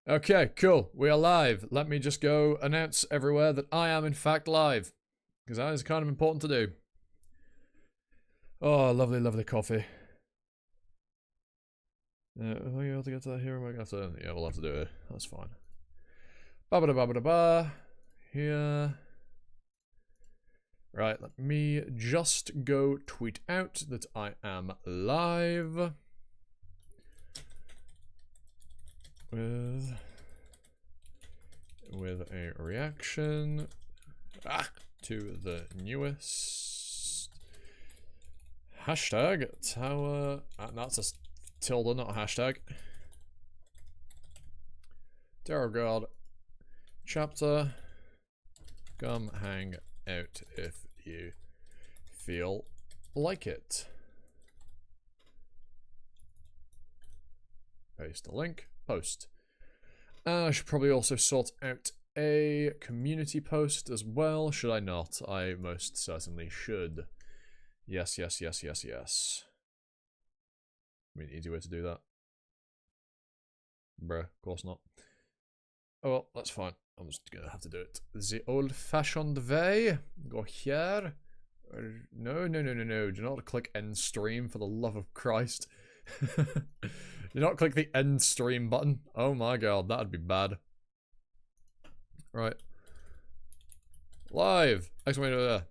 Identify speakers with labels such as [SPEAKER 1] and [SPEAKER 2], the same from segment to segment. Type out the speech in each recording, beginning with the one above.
[SPEAKER 1] Okay, cool. We are live. Let me just go announce everywhere that I am in fact live. Because that is kind of important to do. Oh, lovely, lovely coffee. Are you able to get to that here? Am I gonna have to? Yeah, we'll have to do it. That's fine. Ba-ba-da-ba-ba-da-ba. Here. Right, let me just go tweet out that I am live. With a reaction to the newest hashtag tower. That's a tilde, not a hashtag. Tarot God chapter. Come hang out if you feel like it. Paste the link. Post. I should probably also sort out a community post as well. Should I not? I most certainly should. Yes, yes, yes, yes, yes. I mean, easy way to do that. Bruh, of course not. Oh well, that's fine. I'm just gonna have to do it the old-fashioned way. Go here. No, no, no, no, no. Do not click end stream for the love of Christ. Do not click the end stream button. Oh my god, that'd be bad. Right. Live! Exclamation over there.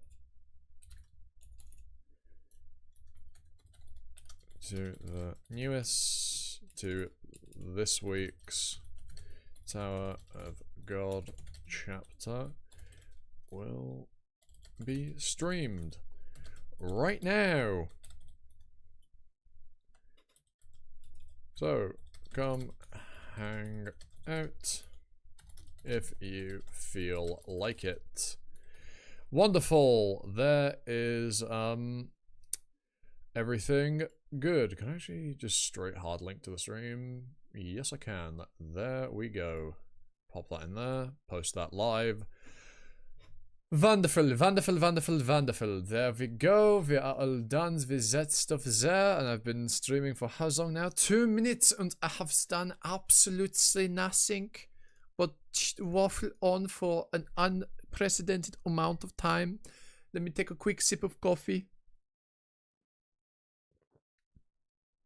[SPEAKER 1] To the newest, to this week's Tower of God chapter will be streamed right now. So, come hang out if you feel like it. Wonderful. There is, everything good. Can I actually just straight hard link to the stream? Yes, I can. There we go. Pop that in there. Post that live. Wonderful, wonderful, wonderful, wonderful. There we go. We are all done with that stuff there. And I've been streaming for how long now? 2 minutes and I have done absolutely nothing but waffle on for an unprecedented amount of time. Let me take a quick sip of coffee.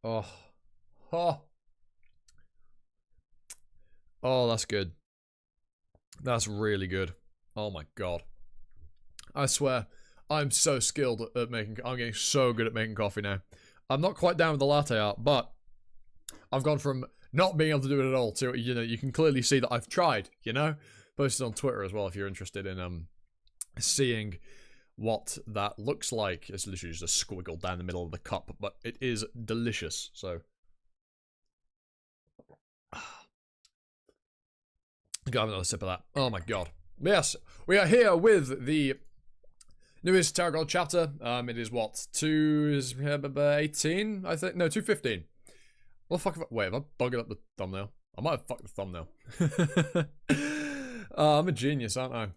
[SPEAKER 1] Oh. Oh. Oh, that's good. That's really good. Oh my god. I swear, I'm so skilled at making. I'm getting so good at making coffee now. I'm not quite down with the latte art, but I've gone from not being able to do it at all to, you know, you can clearly see that I've tried, you know? Posted on Twitter as well if you're interested in seeing what that looks like. It's literally just a squiggle down the middle of the cup, but it is delicious, so. Got another sip of that. Oh my god. Yes, we are here with the newest Tarot God chapter. It is what? 218, I think? No, 215. What the fuck? Wait, have I buggered up the thumbnail? I might have fucked the thumbnail. I'm a genius, aren't I?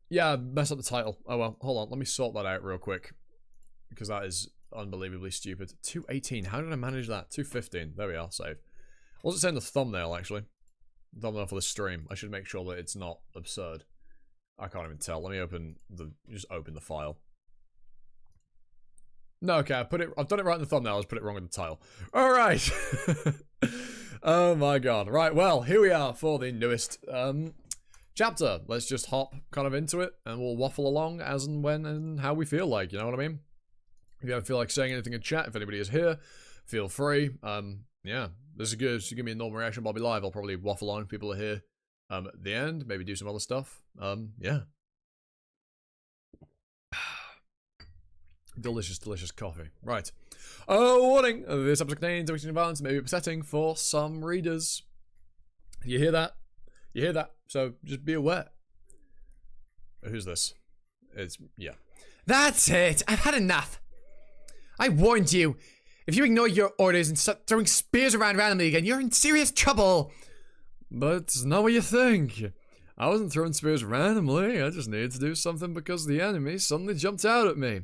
[SPEAKER 1] Yeah, mess up the title. Oh well, hold on. Let me sort that out real quick. Because that is unbelievably stupid. 218. How did I manage that? 215. There we are. Save. What's it saying in the thumbnail, actually? Thumbnail for the stream. I should make sure that it's not absurd. I can't even tell. Let me just open the file. No, okay, I've done it right in the thumbnail. I just put it wrong in the title. Alright. Oh my god. Right, well, here we are for the newest chapter. Let's just hop kind of into it and we'll waffle along as and when and how we feel like, you know what I mean? If you ever feel like saying anything in chat, if anybody is here, feel free. Yeah, this is good. So give me a normal reaction, I'll be live. I'll probably waffle on if people are here. At the end, maybe do some other stuff. Yeah. Delicious, delicious coffee. Right. Oh, warning! This episode contains depictions violence may be upsetting for some readers. You hear that? You hear that? So just be aware. Who's this? It's, yeah.
[SPEAKER 2] That's it! I've had enough! I warned you! If you ignore your orders and start throwing spears around randomly again, you're in serious trouble!
[SPEAKER 1] But it's not what you think. I wasn't throwing spears randomly. I just needed to do something because the enemy suddenly jumped out at me.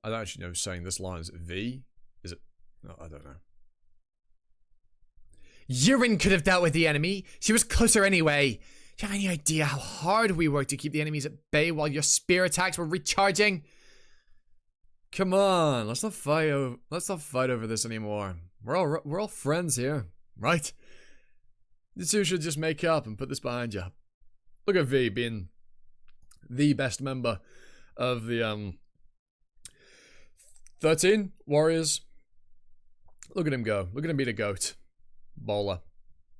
[SPEAKER 1] I don't actually know who's saying this line. Is it V? Is it? No, I don't know.
[SPEAKER 2] Yurin could have dealt with the enemy. She was closer anyway. Do you have any idea how hard we worked to keep the enemies at bay while your spear attacks were recharging?
[SPEAKER 1] Come on, let's not fight over this anymore. We're all friends here, right? You two should just make up and put this behind you. Look at V being the best member of the 13 Warriors. Look at him go. Look at him be the GOAT. Bowler.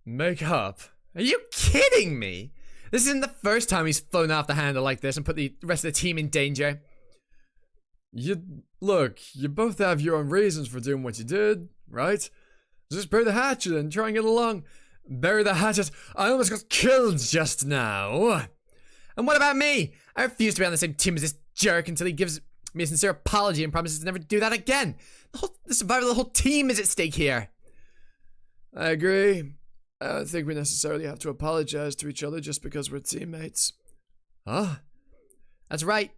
[SPEAKER 1] Make up.
[SPEAKER 2] Are you kidding me? This isn't the first time he's flown off the handle like this and put the rest of the team in danger.
[SPEAKER 1] Look, you both have your own reasons for doing what you did, right? Just bury the hatchet and try and get along. Bury the hatchet. I almost got killed just now.
[SPEAKER 2] And what about me? I refuse to be on the same team as this jerk until he gives me a sincere apology and promises to never do that again. The survival of the whole team is at stake here.
[SPEAKER 1] I agree. I don't think we necessarily have to apologize to each other just because we're teammates.
[SPEAKER 2] Huh? That's right.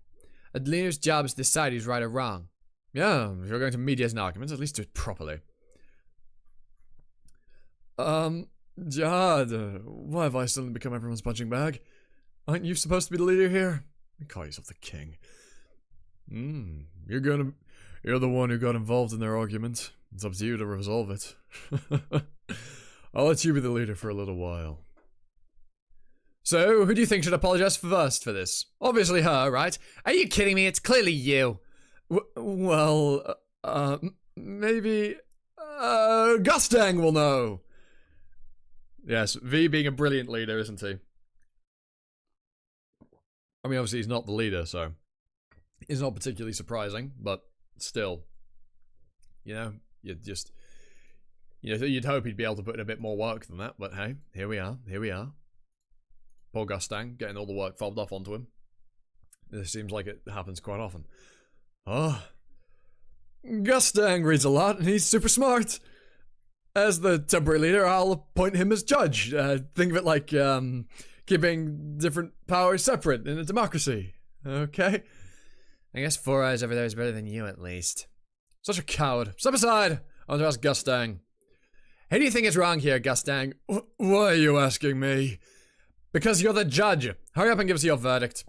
[SPEAKER 2] A leader's job is to decide who's right or wrong.
[SPEAKER 1] Yeah, if you're going to mediate an argument, at least do it properly. Jihad, why have I suddenly become everyone's punching bag? Aren't you supposed to be the leader here? You call yourself the king. You're the one who got involved in their argument. It's up to you to resolve it. I'll let you be the leader for a little while.
[SPEAKER 2] So, who do you think should apologize first for this? Obviously her, right? Are you kidding me? It's clearly you.
[SPEAKER 1] Maybe Gustang will know. Yes, V being a brilliant leader, isn't he? I mean, obviously he's not the leader, so it's not particularly surprising, but still, you'd hope he'd be able to put in a bit more work than that, but hey, here we are. Poor Gustang, getting all the work fobbed off onto him. This seems like it happens quite often. Gustang reads a lot, and he's super smart. As the temporary leader, I'll appoint him as judge. Think of it like, keeping different powers separate in a democracy. Okay?
[SPEAKER 2] I guess 4 Eyes over there is better than you, at least.
[SPEAKER 1] Such a coward. Step aside! I want to ask Gustang.
[SPEAKER 2] Who do you think is wrong here, Gustang?
[SPEAKER 1] Why are you asking me?
[SPEAKER 2] Because you're the judge. Hurry up and give us your verdict.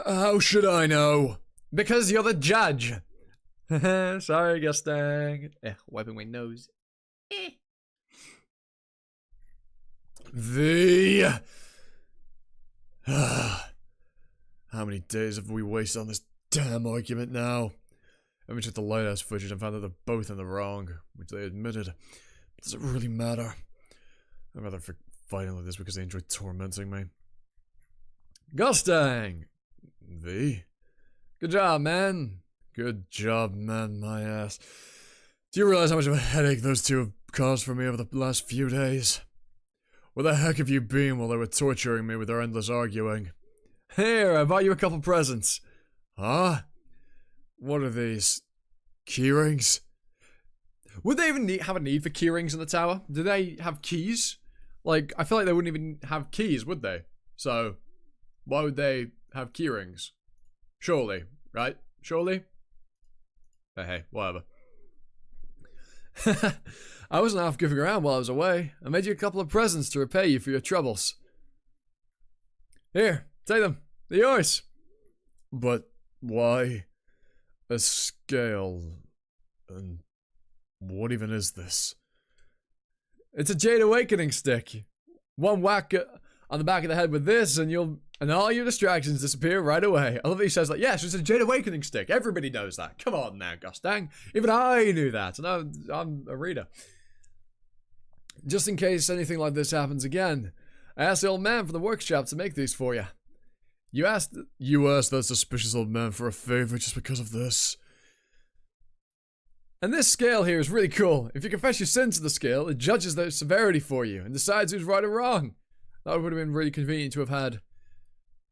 [SPEAKER 1] How should I know?
[SPEAKER 2] Because you're the judge.
[SPEAKER 1] Sorry, Gustang.
[SPEAKER 2] Wiping my nose.
[SPEAKER 1] How many days have we wasted on this damn argument now? I went checked the lighthouse footage and found that they're both in the wrong, which they admitted. Does it really matter? I'd rather fighting like this because they enjoy tormenting me. Gustang! V? Good job, man. Good job, man, my ass. Do you realize how much of a headache those two have caused for me over the last few days? Where the heck have you been while they were torturing me with their endless arguing? Here, I bought you a couple presents. Huh? What are these? Keyrings?
[SPEAKER 2] Would they even have a need for keyrings in the tower? Do they have keys? Like, I feel like they wouldn't even have keys, would they? So, why would they have keyrings? Surely, right? Surely? Hey, whatever.
[SPEAKER 1] I wasn't half goofing around while I was away. I made you a couple of presents to repay you for your troubles. Here, take them. They're yours. But why a scale? And what even is this? It's a Jade Awakening stick. One whack on the back of the head with this, and all your distractions disappear right away. I love that he says, like, yes, it's a Jade Awakening stick. Everybody knows that. Come on now, Gustang. Even I knew that, and I'm a reader. Just in case anything like this happens again, I asked the old man from the workshop to make these for you. You asked that suspicious old man for a favor just because of this. And this scale here is really cool. If you confess your sins to the scale, it judges their severity for you and decides who's right or wrong. That would have been really convenient to have had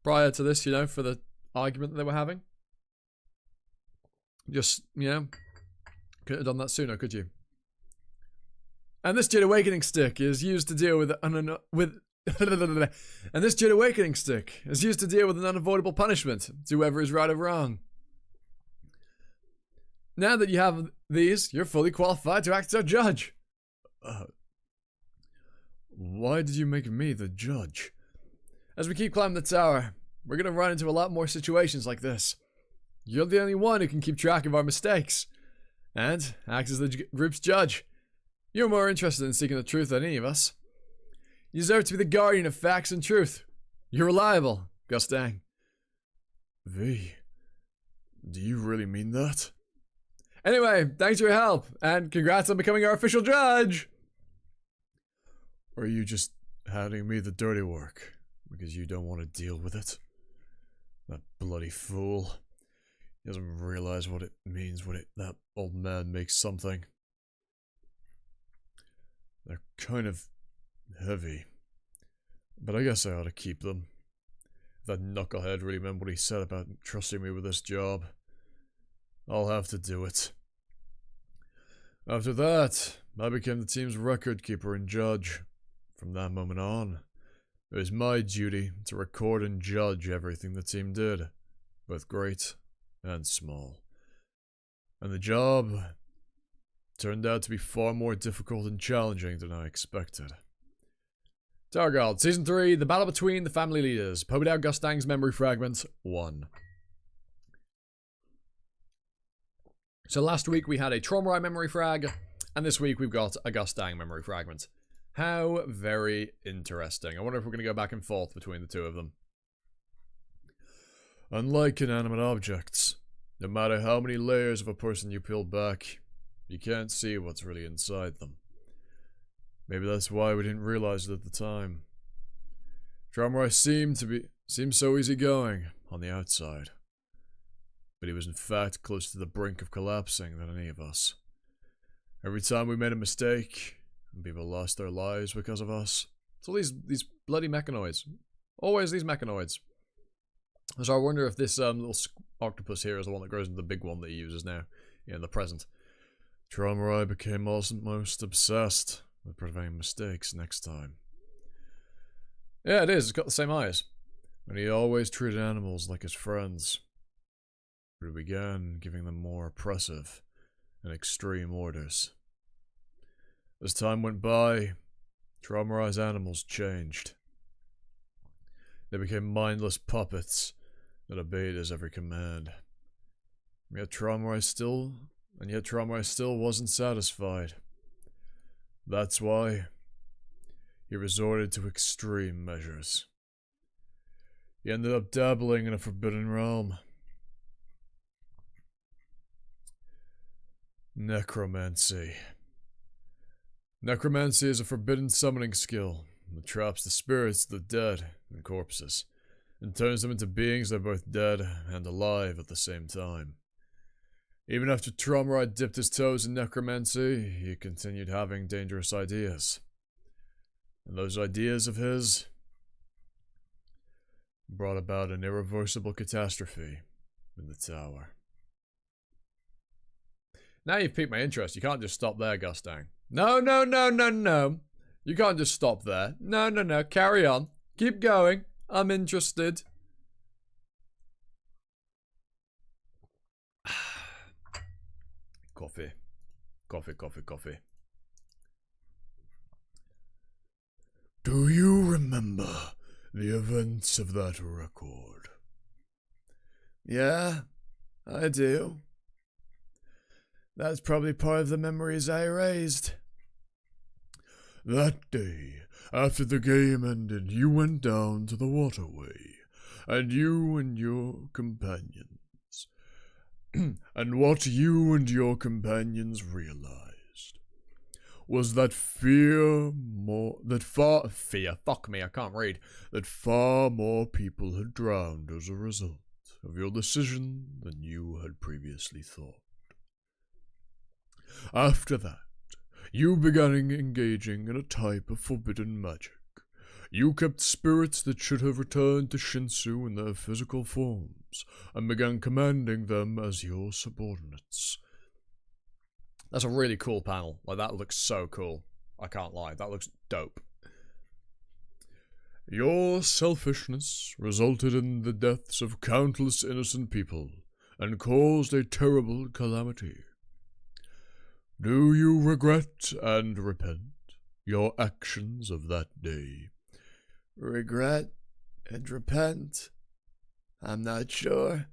[SPEAKER 1] prior to this, for the argument that they were having. Just, could have done that sooner, could you? And this Jade Awakening stick is used to deal with and this Jade Awakening stick is used to deal with an unavoidable punishment to whoever is right or wrong. Now that you have these, you're fully qualified to act as our judge.
[SPEAKER 2] Why did you make me the judge? As we keep climbing the tower, we're gonna run into a lot more situations like this. You're the only one who can keep track of our mistakes, and act as the group's judge. You're more interested in seeking the truth than any of us. You deserve to be the guardian of facts and truth. You're reliable, Gustang. V, do you really mean that? Anyway, thanks for your help, and congrats on becoming our official judge! Or are you just handing me the dirty work because you don't want to deal with it? That bloody fool. He doesn't realize what it means when that old man makes something. They're kind of heavy, but I guess I ought to keep them. If that knucklehead really meant what he said about trusting me with this job, I'll have to do it. After that, I became the team's record keeper and judge. From that moment on, it was my duty to record and judge everything the team did, both great and small. And the job turned out to be far more difficult and challenging than I expected. Tower Guard, Season 3, The Battle Between the Family Leaders, Pobedao Gustang's Memory Fragment 1. So last week we had a Tromrai Memory Frag, and this week we've got a Gustang Memory Fragment. How very interesting. I wonder if we're going to go back and forth between the two of them. Unlike inanimate objects, no matter how many layers of a person you peel back, you can't see what's really inside them. Maybe that's why we didn't realize it at the time. Tromrai seemed so easygoing on the outside, but he was in fact closer to the brink of collapsing than any of us. Every time we made a mistake, and people lost their lives because of us. So these bloody mechanoids. Always these mechanoids. So I wonder if this little octopus here is the one that grows into the big one that he uses now in the present. Tromrai became almost obsessed with preventing mistakes next time. Yeah, it is. It's got the same eyes. And he always treated animals like his friends. But he began giving them more oppressive and extreme orders. As time went by, Tromrai's animals changed. They became mindless puppets that obeyed his every command. Yet Tromrai still wasn't satisfied. That's why he resorted to extreme measures. He ended up dabbling in a forbidden realm. Necromancy. Necromancy is a forbidden summoning skill that traps the spirits of the dead and corpses, and turns them into beings that are both dead and alive at the same time. Even after Tromrai dipped his toes in necromancy, he continued having dangerous ideas. And those ideas of his brought about an irreversible catastrophe in the tower. Now you've piqued my interest. You can't just stop there, Gustang. No. You can't just stop there. No. Carry on. Keep going. I'm interested. Coffee. Do you remember the events of that record? Yeah, I do. That's probably part of the memories I erased. That day, after the game ended, you went down to the waterway, and you and your companions. And what you and your companions realized was that far more people had drowned as a result of your decision than you had previously thought. After that, you began engaging in a type of forbidden magic. You kept spirits that should have returned to Shinsu in their physical forms, and began commanding them as your subordinates. That's a really cool panel. Like, that looks so cool. I can't lie, that looks dope. Your selfishness resulted in the deaths of countless innocent people, and caused a terrible calamity. Do you regret and repent?
[SPEAKER 1] your actions of that day?
[SPEAKER 2] Regret and repent? I'm not sure.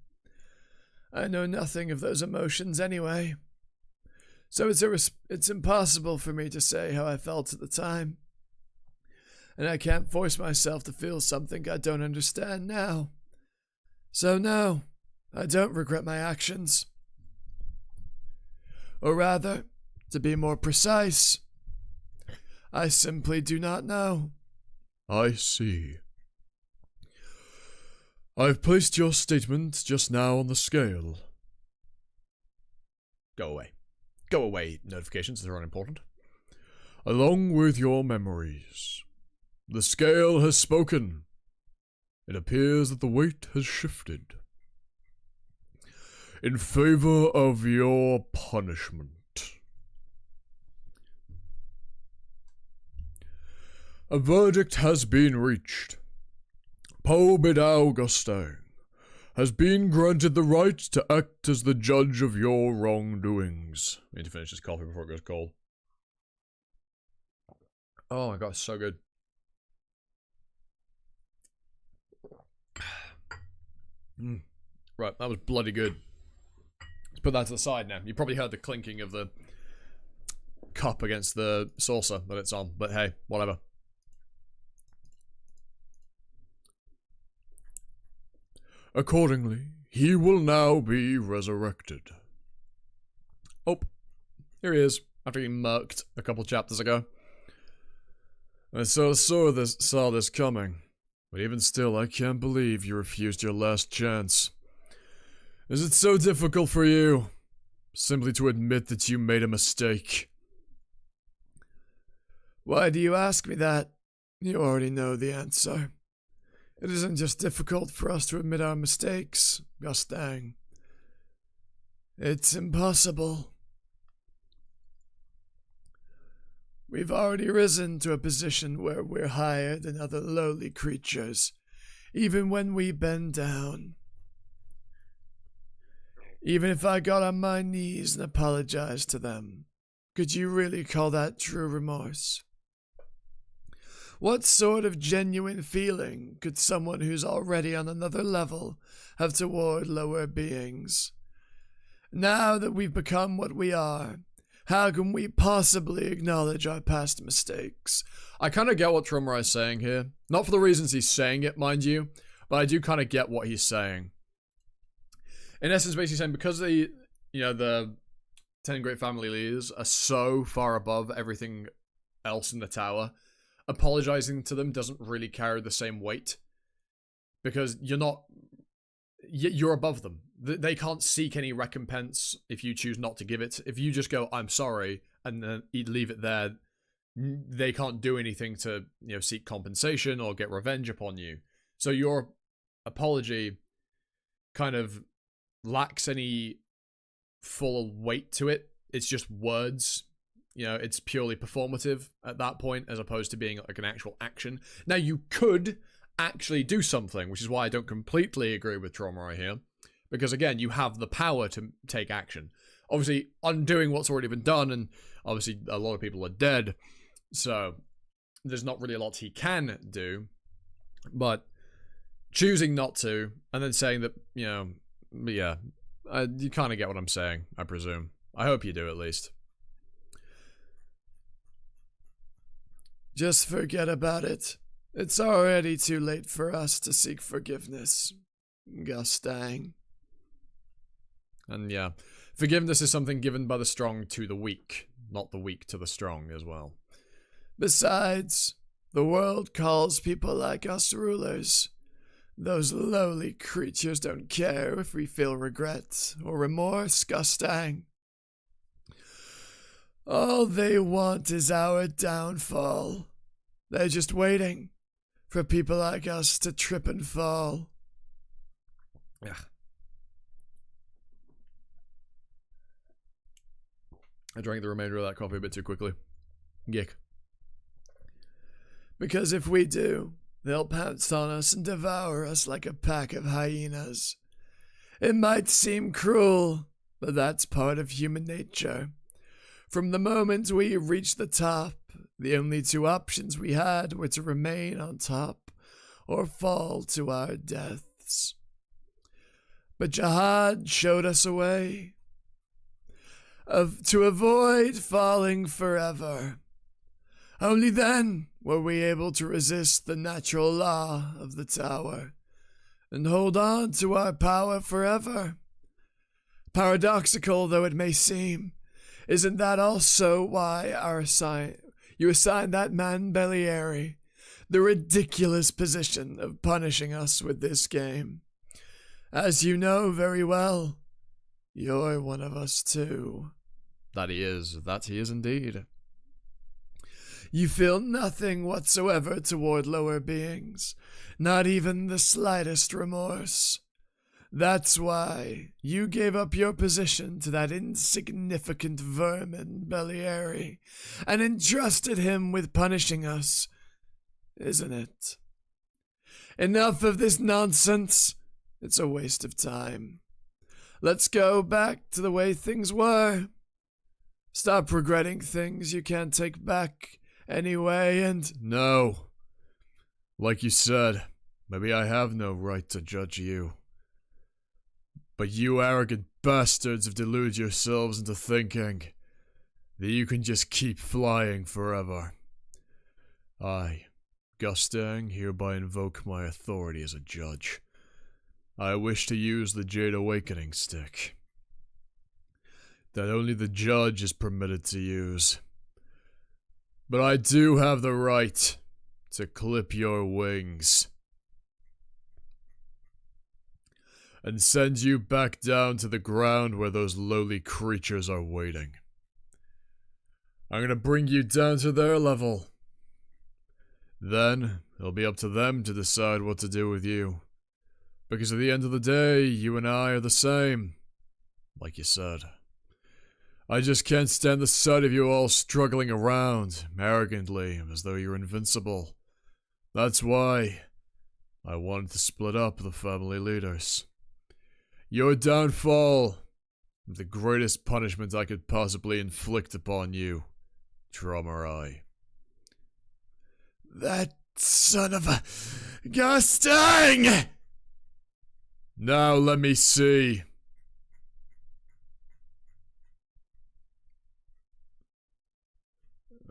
[SPEAKER 2] I know nothing of those emotions anyway. So it's impossible for me to say how I felt at the time. And I can't force myself to feel something I don't understand now. So no, I don't regret my actions. Or rather, to be more precise, I simply do not know.
[SPEAKER 1] I see. I've placed your statement just now on the scale. Go away. Go away, notifications, they're unimportant. Along with your memories. The scale has spoken. It appears that the weight has shifted. In favor of your punishment. A verdict has been reached. Poe Bidau Gustang has been granted the right to act as the judge of your wrongdoings. I need to finish this coffee before it goes cold. Oh my god, it's so good. Right, that was bloody good. Let's put that to the side now. You probably heard the clinking of the cup against the saucer that it's on, but hey, whatever. Accordingly, he will now be resurrected. Oh, here he is, after being murked a couple chapters ago. I sort of saw this coming, but even still, I can't believe you refused your last chance. Is it so difficult for you, simply to admit that you made a mistake?
[SPEAKER 2] Why do you ask me that? You already know the answer. It isn't just difficult for us to admit our mistakes, Gustang. It's impossible. We've already risen to a position where we're higher than other lowly creatures, even when we bend down. Even if I got on my knees and apologized to them, could you really call that true remorse? What sort of genuine feeling could someone who's already on another level have toward lower beings? Now that we've become what we are, how can we possibly acknowledge our past mistakes?
[SPEAKER 1] I kind of get what Trummer is saying here. Not for the reasons he's saying it, mind you, but I do kind of get what he's saying. In essence, basically saying because the 10 Great Family leaders are so far above everything else in the tower, apologizing to them doesn't really carry the same weight. Because you're above them. They can't seek any recompense if you choose not to give it. If you just go, I'm sorry, and then you leave it there, they can't do anything to, seek compensation or get revenge upon you. So your apology kind of lacks any full weight to it. It's just words. It's purely performative at that point, as opposed to being like an actual action. Now, you could actually do something, which is why I don't completely agree with Traumarai here. Because, again, you have the power to take action. Obviously, undoing what's already been done, and obviously a lot of people are dead, so there's not really a lot he can do. But choosing not to, and then saying that, you kind of get what I'm saying, I presume. I hope you do, at least.
[SPEAKER 2] Just forget about it. It's already too late for us to seek forgiveness, Gustang.
[SPEAKER 1] And yeah, forgiveness is something given by the strong to the weak, not the weak to the strong as well.
[SPEAKER 2] Besides, the world calls people like us rulers. Those lowly creatures don't care if we feel regret or remorse, Gustang. All they want is our downfall. They're just waiting for people like us to trip and fall.
[SPEAKER 1] Yeah. I drank the remainder of that coffee a bit too quickly. Gick.
[SPEAKER 2] Because if we do, they'll pounce on us and devour us like a pack of hyenas. It might seem cruel, but that's part of human nature. From the moment we reach the top, The only two options we had were to remain on top or fall to our deaths. But Jihad showed us a way to avoid falling forever. Only then were we able to resist the natural law of the tower and hold on to our power forever. Paradoxical though it may seem, isn't that also why you assigned that man Bellieri the ridiculous position of punishing us with this game? As you know very well, you're one of us too.
[SPEAKER 1] That he is indeed.
[SPEAKER 2] You feel nothing whatsoever toward lower beings, not even the slightest remorse. That's why you gave up your position to that insignificant vermin, Bellieri, and entrusted him with punishing us, isn't it? Enough of this nonsense. It's a waste of time. Let's go back to the way things were. Stop regretting things you can't take back anyway, and...
[SPEAKER 1] No. Like you said, maybe I have no right to judge you. But you arrogant bastards have deluded yourselves into thinking that you can just keep flying forever. I, Gustang, hereby invoke my authority as a judge. I wish to use the Jade Awakening Stick that only the judge is permitted to use. But I do have the right to clip your wings and send you back down to the ground where those lowly creatures are waiting. I'm gonna bring you down to their level. Then, it'll be up to them to decide what to do with you. Because at the end of the day, you and I are the same. Like you said. I just can't stand the sight of you all struggling around, arrogantly, as though you're invincible. That's why I wanted to split up the family leaders. Your downfall is the greatest punishment I could possibly inflict upon you, Tromarai.
[SPEAKER 2] That son of a Gustang!
[SPEAKER 1] Now let me see.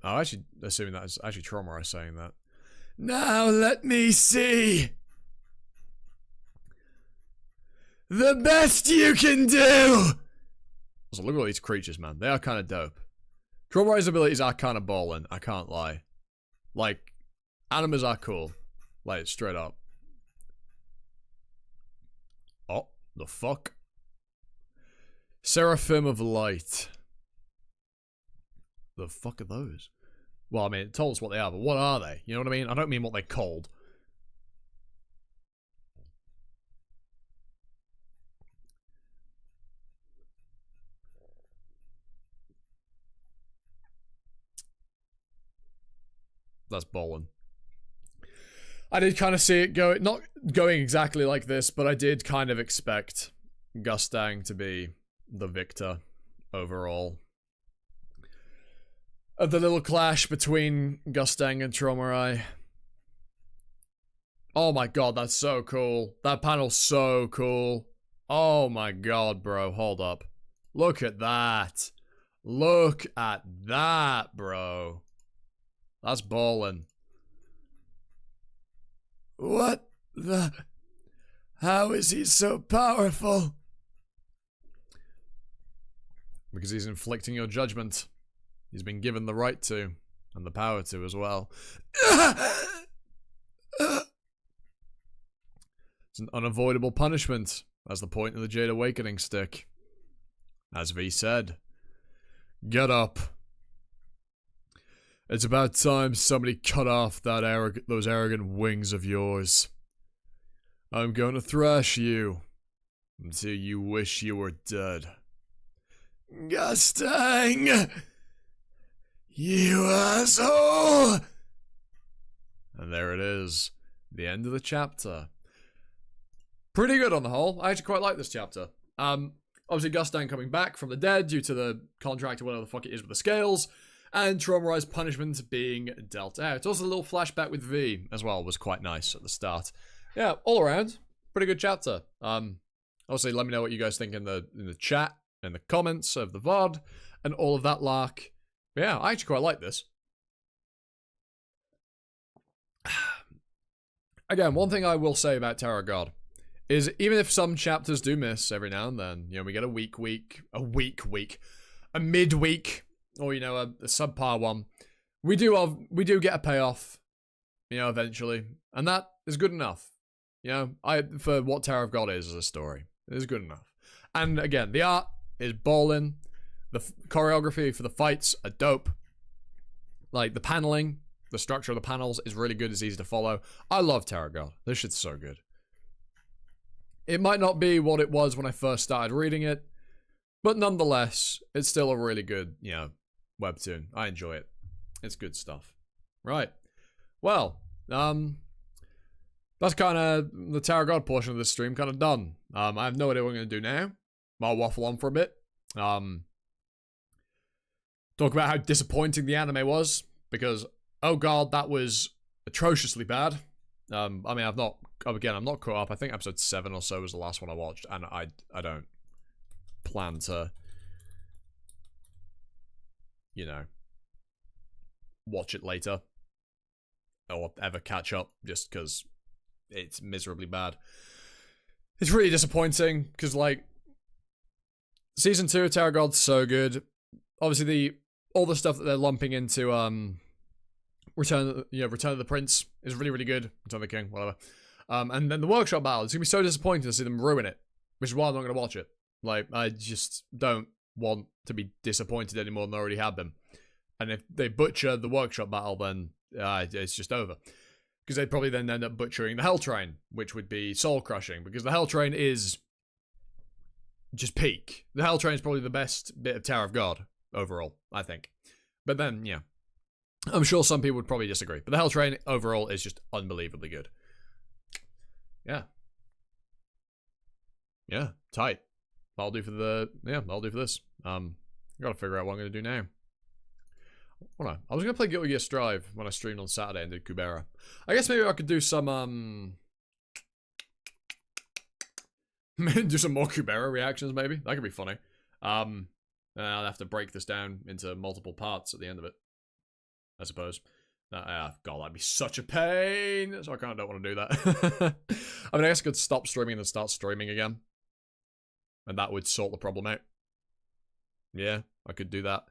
[SPEAKER 1] I'm actually assuming that's actually Tromarai saying that.
[SPEAKER 2] Now let me see. The best you can do!
[SPEAKER 1] So look at all these creatures, man. They are kind of dope. Tromarai's abilities are kind of ballin', I can't lie. Like, animas are cool. Like, straight up. Oh, the fuck? Seraphim of Light. The fuck are those? Well, I mean, it told us what they are, but what are they? You know what I mean? I don't mean what they're called. That's ballin'. I did kind of see it go, not going exactly like this, but I did kind of expect Gustang to be the victor overall of the little clash between Gustang and Tromarai. Oh my god, that's so cool. That panel's so cool. Oh my god, bro, hold up. Look at that. Look at that, bro. That's ballin'.
[SPEAKER 2] What the... How is he so powerful?
[SPEAKER 1] Because he's inflicting your judgment. He's been given the right to, and the power to as well. It's an unavoidable punishment. That's the point of the Jade Awakening Stick. As V said, get up. It's about time somebody cut off those arrogant wings of yours. I'm going to thrash you until you wish you were dead.
[SPEAKER 2] Gustang! You asshole!
[SPEAKER 1] And there it is. The end of the chapter. Pretty good on the whole. I actually quite like this chapter. Obviously Gustang coming back from the dead due to the contract or whatever the fuck it is with the scales. and traumatized punishment being dealt out. Also, a little flashback with V as well was quite nice at the start. Yeah, all around, pretty good chapter. Obviously, let me know what you guys think in the chat, in the comments of the VOD, and all of that lark. But yeah, I actually quite like this. Again, one thing I will say about Tower of God is even if some chapters do miss every now and then, you know, we get a midweek, or, you know, a subpar one, we do get a payoff, you know, eventually, and that is good enough. You know, for what Tower of God is as a story, it is good enough. And again, the art is ballin', the choreography for the fights are dope, like the paneling, the structure of the panels is really good, it's easy to follow. I love Tower of God. This shit's so good. It might not be what it was when I first started reading it, but nonetheless, it's still a really good, you know, webtoon. I enjoy it. It's good stuff. Right. Well, that's kind of the Tower of God portion of this stream kind of done. I have no idea what I'm going to do now. I'll waffle on for a bit. Talk about how disappointing the anime was, because, oh god, that was atrociously bad. I mean, I'm not caught up. I think episode 7 or so was the last one I watched, and I don't plan to, you know, watch it later or ever catch up, just because it's miserably bad. It's really disappointing, because, like, Season 2 of Tower of God's so good. Obviously, all the stuff that they're lumping into Return of the Prince is really, really good. Return of the King, whatever. And then the workshop battle, it's going to be so disappointing to see them ruin it, which is why I'm not going to watch it. Like, I just don't want to be disappointed any more than I already have been. And if they butcher the workshop battle, then it's just over. Because they'd probably then end up butchering the Hell Train, which would be soul-crushing, because the Hell Train is just peak. The Hell Train is probably the best bit of Tower of God overall, I think. But then, yeah, I'm sure some people would probably disagree. But the Hell Train overall is just unbelievably good. Yeah. Yeah, tight. I'll do for this. Gotta figure out what I'm gonna do now. Hold on. I was gonna play Guilty Gear Strive when I streamed on Saturday and did Kubera. I guess maybe I could do some do some more Kubera reactions, maybe. That could be funny. I'll have to break this down into multiple parts at the end of it, I suppose. God, that'd be such a pain. So I kind of don't want to do that. I mean, I guess I could stop streaming and start streaming again, and that would sort the problem out. Yeah, I could do that.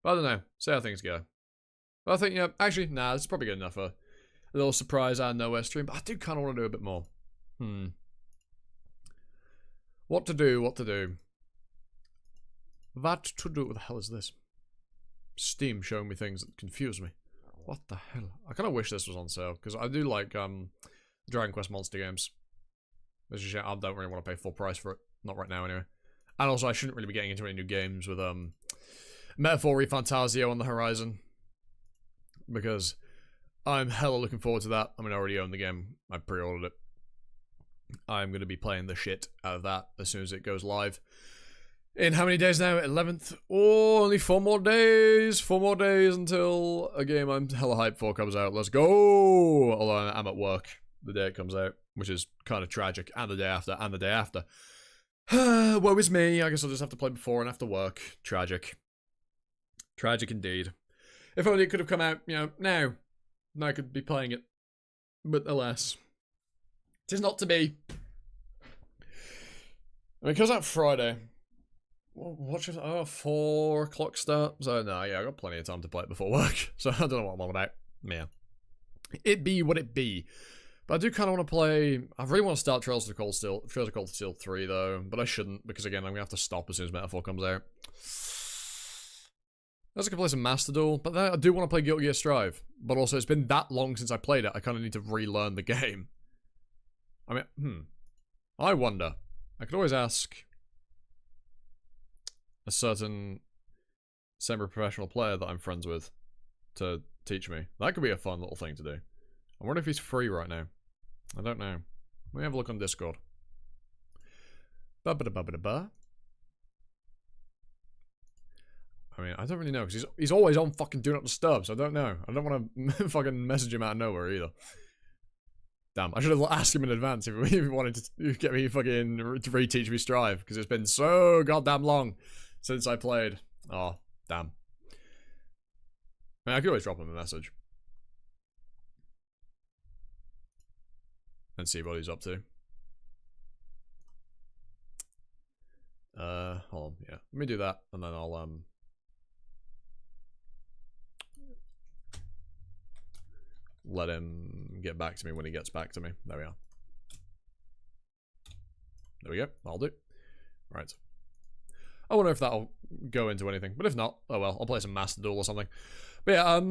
[SPEAKER 1] But I don't know. See how things go. But I think, yeah, actually, nah, this is probably good enough for a little surprise out of nowhere stream. But I do kind of want to do a bit more. What to do? What to do? What the hell is this? Steam showing me things that confuse me. What the hell? I kind of wish this was on sale, because I do like Dragon Quest monster games. I don't really want to pay full price for it. Not right now, anyway. And also, I shouldn't really be getting into any new games with Metaphor ReFantazio on the horizon, because I'm hella looking forward to that. I mean, I already own the game. I pre-ordered it. I'm going to be playing the shit out of that as soon as it goes live. In how many days now? 11th? Oh, only 4 more days. 4 more days until a game I'm hella hyped for comes out. Let's go! Although I'm at work the day it comes out, which is kind of tragic. And the day after, and the day after. Woe is me. I guess I'll just have to play before and after work. Tragic. Tragic indeed. If only it could have come out, you know, now. Now I could be playing it. But alas. It is not to be. I mean, it comes out Friday. What should 4 o'clock start? So no, yeah, I got plenty of time to play it before work. So I don't know what I'm on about. Yeah. It be what it be. But I do kind of want to play. I really want to start Trails of Cold Steel 3 though, but I shouldn't, because again I'm gonna have to stop as soon as Metaphor comes out. I also can play some Master Duel, but then I do want to play Guilty Gear Strive. But also it's been that long since I played it, I kind of need to relearn the game. I mean, I wonder. I could always ask a certain semi-professional player that I'm friends with to teach me. That could be a fun little thing to do. I wonder if he's free right now. I don't know. Let me have a look on Discord. Ba-ba-da-ba-ba-da-ba. I mean, I don't really know, because he's always on fucking Do Not Disturb, so I don't know. I don't want to fucking message him out of nowhere either. Damn, I should have asked him in advance if he wanted to get me fucking to reteach me Strive, because it's been so goddamn long since I played. Oh, damn. I mean, I could always drop him a message. And see what he's up to. Hold on, yeah. Let me do that, and then I'll, let him get back to me when he gets back to me. There we are. There we go. I'll do. Right. I wonder if that'll go into anything. But if not, oh well. I'll play some Master Duel or something. But yeah, I have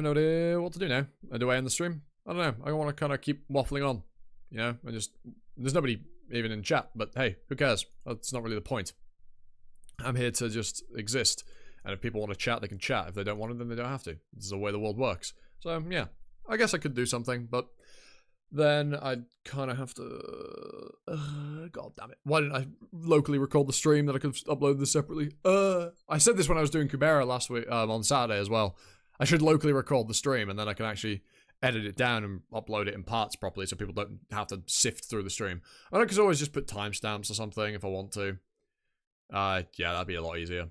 [SPEAKER 1] no idea what to do now. Do I end the stream? I don't know. I want to kind of keep waffling on. You know? I just... There's nobody even in chat. But hey, who cares? That's not really the point. I'm here to just exist. And if people want to chat, they can chat. If they don't want to, then they don't have to. This is the way the world works. So, yeah. I guess I could do something, but then I'd kind of have to... God damn it. Why didn't I locally record the stream that I could upload this separately? I said this when I was doing Kubera last week, on Saturday as well. I should locally record the stream, and then I can actually edit it down and upload it in parts properly so people don't have to sift through the stream. And I could always just put timestamps or something if I want to. Yeah, that'd be a lot easier.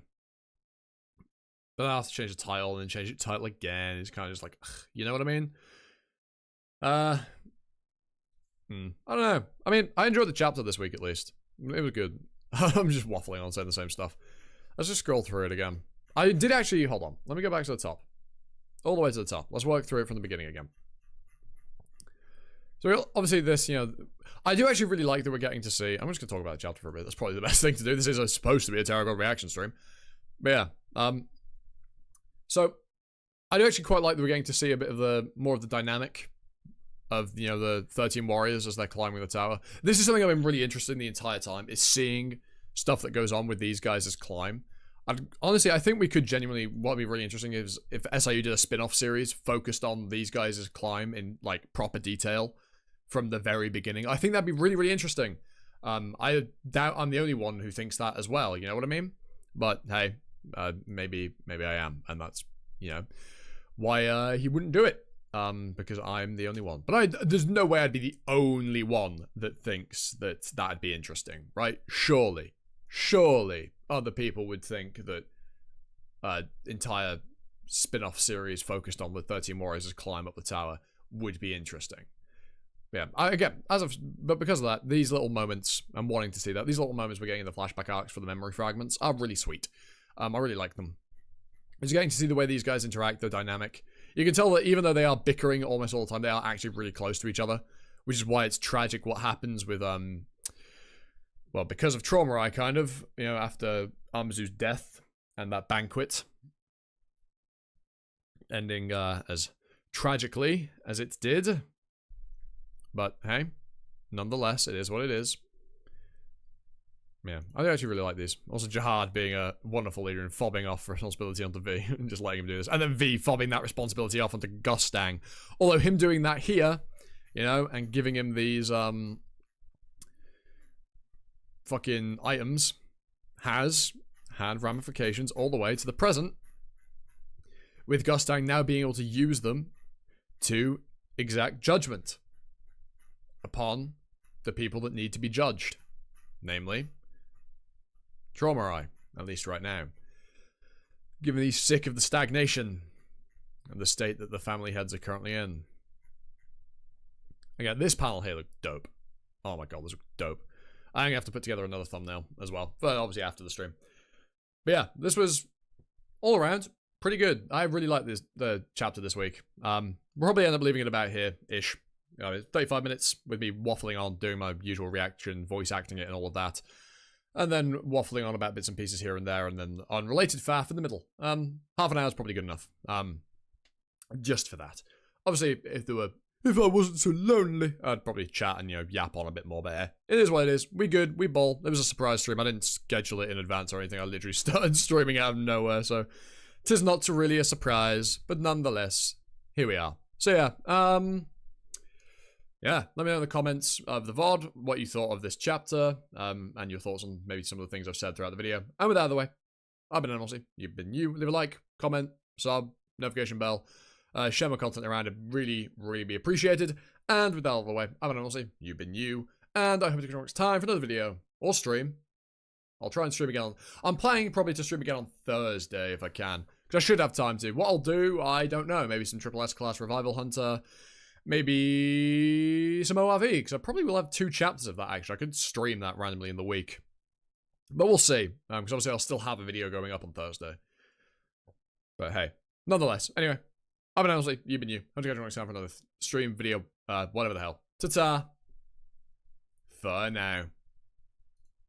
[SPEAKER 1] But I have to change the title and then change the title again. It's kind of just like, you know what I mean? I don't know. I mean, I enjoyed the chapter this week at least. It was good. I'm just waffling on saying the same stuff. Let's just scroll through it again. I did actually, hold on. Let me go back to the top. All the way to the top. Let's work through it from the beginning again. So obviously this, you know, I do actually really like that we're getting to see, I'm just going to talk about the chapter for a bit. That's probably the best thing to do. This is supposed to be a Terror God reaction stream. But yeah, so I do actually quite like that we're getting to see a bit of the, more of the dynamic of, you know, the 13 warriors as they're climbing the tower. This is something I've been really interested in the entire time, is seeing stuff that goes on with these guys as climb. Honestly, I think we could genuinely, what would be really interesting is if SIU did a spin-off series focused on these guys as climb in, like, proper detail from the very beginning. I think that'd be really, really interesting. I doubt I'm the only one who thinks that as well, you know what I mean? But, hey, maybe I am, and that's, you know, why he wouldn't do it. Because I'm the only one. But there's no way I'd be the only one that thinks that that'd be interesting, right? Surely other people would think that entire spin-off series focused on the 13 warriors as climb up the tower would be interesting. Yeah, but because of that, these little moments, I'm wanting to see that. These little moments we're getting in the flashback arcs for the memory fragments are really sweet. I really like them. It's getting to see the way these guys interact, the dynamic. You can tell that even though they are bickering almost all the time, they are actually really close to each other. Which is why it's tragic what happens with, well, because of Trauma Eye, kind of, you know, after Amazu's death and that banquet. Ending as tragically as it did. But, hey, nonetheless, it is what it is. Yeah, I actually really like these. Also, Jihad being a wonderful leader and fobbing off responsibility onto V and just letting him do this. And then V fobbing that responsibility off onto Gustang. Although him doing that here, you know, and giving him these, fucking items has had ramifications all the way to the present. With Gustang now being able to use them to exact judgment upon the people that need to be judged. Namely, Trauma Eye, at least right now. Given he's sick of the stagnation and the state that the family heads are currently in. Again, this panel here looked dope. Oh my god, this looked dope. I'm gonna have to put together another thumbnail as well, but obviously after the stream. But yeah, this was all around pretty good. I really like the chapter this week. We'll probably end up leaving it about here-ish. You know, 35 minutes with me waffling on, doing my usual reaction, voice acting it and all of that. And then waffling on about bits and pieces here and there, and then unrelated faff in the middle. Half an hour is probably good enough. Just for that. Obviously, if I wasn't so lonely, I'd probably chat and, you know, yap on a bit more, but it is what it is. We good, we ball. It was a surprise stream. I didn't schedule it in advance or anything. I literally started streaming out of nowhere, so 'tis not really a surprise, but nonetheless, here we are. So yeah, yeah, let me know in the comments of the VOD what you thought of this chapter, and your thoughts on maybe some of the things I've said throughout the video. And with that out of the way, I've been Animalsy. You've been you. Leave a like, comment, sub, notification bell. Share my content around. It'd really, really be appreciated. And with that out of the way, I've been Animalsy. You've been you. And I hope it's time for another video or stream. I'll try and stream again. I'm planning probably to stream again on Thursday if I can. Because I should have time to. What I'll do, I don't know. Maybe some Triple S class Revival Hunter. Maybe some ORV. Because I probably will have 2 chapters of that actually. I could stream that randomly in the week. But we'll see. Because obviously I'll still have a video going up on Thursday. But hey. Nonetheless. Anyway. I've been Animalsy. You've been you. Hope you guys are next time for another stream, video, whatever the hell. Ta-ta. For now.